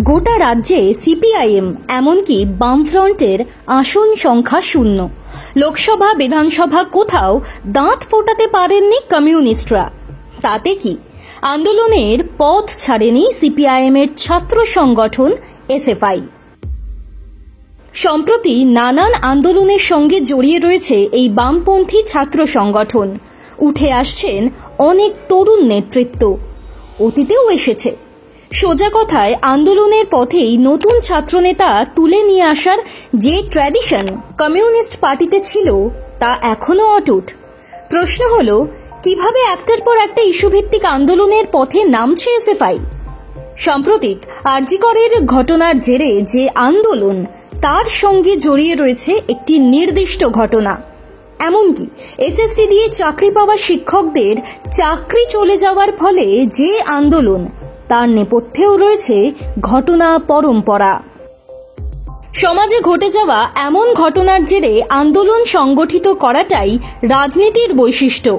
গোটা রাজ্যে সিপিআইএম এমনকি বামফ্রন্টের আসন সংখ্যা শূন্য। লোকসভা বিধানসভা কোথাও দাঁত ফোটাতে পারেননি কমিউনিস্টরা। তাতে কি, আন্দোলনের পথ ছাড়েনি সিপিআইএমের ছাত্র সংগঠন এসএফআই। সম্প্রতি নানান আন্দোলনের সঙ্গে জড়িয়ে রয়েছে এই বামপন্থী ছাত্র সংগঠন। উঠে আসছেন অনেক তরুণ নেতৃত্ব, অতীতেও এসেছে। সোজা কথায় আন্দোলনের পথেই নতুন ছাত্রনেতা তুলে নিয়ে আসার যে ট্র্যাডিশন কমিউনিস্ট পার্টিতে ছিল তা এখনো অটুট। প্রশ্ন হলো, কিভাবে একটার পর একটা ইস্যুভিত্তিক আন্দোলনের পথে নামছে এসএফআই? সাম্প্রতিক আরজি করের ঘটনার জেরে যে আন্দোলন, তার সঙ্গে জড়িয়ে রয়েছে একটি নির্দিষ্ট ঘটনা। এমনকি এসএসসি দিয়ে চাকরি পাওয়া শিক্ষকদের চাকরি চলে যাওয়ার ফলে যে আন্দোলন, তার নেপথ্যেও রয়েছে ঘটনা পরম্পরা। সমাজে ঘটে যাওয়া এমন ঘটনার জেরে আন্দোলন সংগঠিত করাটাই রাজনীতির বৈশিষ্ট্য।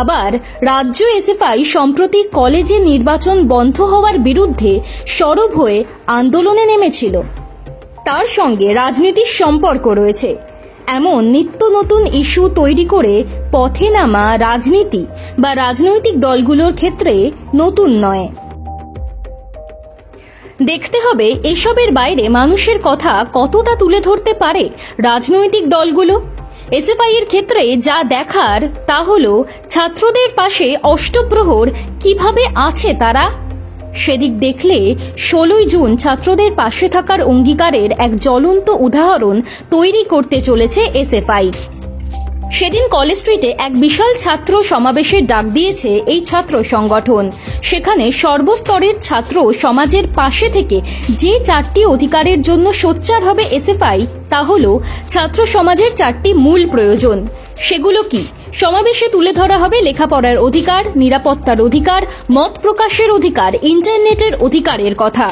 আবার রাজ্য এসএফআই সম্প্রতি কলেজে নির্বাচন বন্ধ হওয়ার বিরুদ্ধে সরব হয়ে আন্দোলনে নেমেছিল। তার সঙ্গে রাজনীতির সম্পর্ক রয়েছে। এমন নিত্য নতুন ইস্যু তৈরি করে পথে নামা রাজনীতি বা রাজনৈতিক দলগুলোর ক্ষেত্রে নতুন নয়। দেখতে হবে এসবের বাইরে মানুষের কথা কতটা তুলে ধরতে পারে রাজনৈতিক দলগুলো। এসএফআই এর ক্ষেত্রে যা দেখার তা হলো ছাত্রদের পাশে অষ্টপ্রহর কিভাবে আছে তারা। সেদিক দেখলে 16ই জুন ছাত্রদের পাশে থাকার অঙ্গীকারের এক জ্বলন্ত উদাহরণ তৈরি করতে চলেছে এসএফআই। সেদিন কলেজ স্ট্রিটে এক বিশাল ছাত্র সমাবেশের ডাক দিয়েছে এই ছাত্র সংগঠন। সেখানে সর্বস্তরের ছাত্র সমাজের পাশে থেকে যে 4টি অধিকারের জন্য সোচ্চার হবে এসএফআই, তা হল ছাত্র সমাজের 4টি মূল প্রয়োজন। সেগুলো কি? সমাবেশে তুলে ধরা হবে লেখাপড়ার অধিকার, নিরাপত্তার অধিকার, মত প্রকাশের অধিকার, ইন্টারনেটের অধিকারের কথা।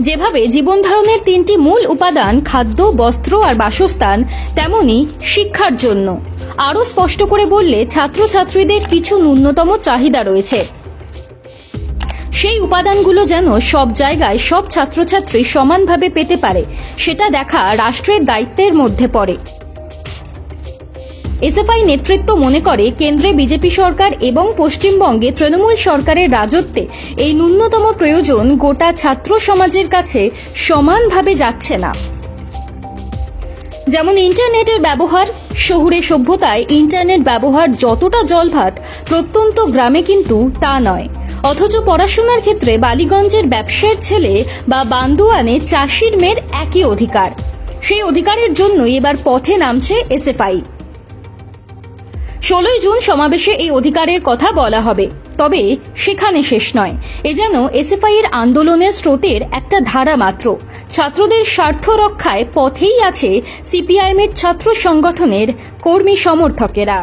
যেভাবে জীবন ধারণের 3টি মূল উপাদান খাদ্য, বস্ত্র আর বাসস্থান, তেমনি শিক্ষার জন্য আরো স্পষ্ট করে বললে ছাত্রছাত্রীদের কিছু ন্যূনতম চাহিদা রয়েছে। সেই উপাদানগুলো যেন সব জায়গায় সব ছাত্রছাত্রী সমানভাবে পেতে পারে, সেটা দেখা রাষ্ট্রের দায়িত্বের মধ্যে পড়ে। এসএফআই নেতৃত্ব মনে করে কেন্দ্রে বিজেপি সরকার এবং পশ্চিমবঙ্গে তৃণমূল সরকারের রাজত্বে এই ন্যূনতম প্রয়োজন গোটা ছাত্র সমাজের কাছে সমানভাবে যাচ্ছে না। যেমন ইন্টারনেটের ব্যবহার। শহুরে সভ্যতায় ইন্টারনেট ব্যবহার যতটা জলভাত, প্রত্যন্ত গ্রামে কিন্তু তা নয়। অথচ পড়াশোনার ক্ষেত্রে বালিগঞ্জের ব্যবসায়ীর ছেলে বা বান্দোয়ানে চাষির মেয়ের একই অধিকার। সেই অধিকারের জন্যই এবার পথে নামছে এসএফআই। 16ই জুন সমাবেশে এই অধিকারের কথা বলা হবে। তবে সেখানে শেষ নয়। এ যেন এসএফআই এর আন্দোলনের স্রোতের একটা ধারা মাত্র। ছাত্রদের স্বার্থ রক্ষায় পথেই আছে সিপিআইএম এর ছাত্র সংগঠনের কর্মী সমর্থকেরা।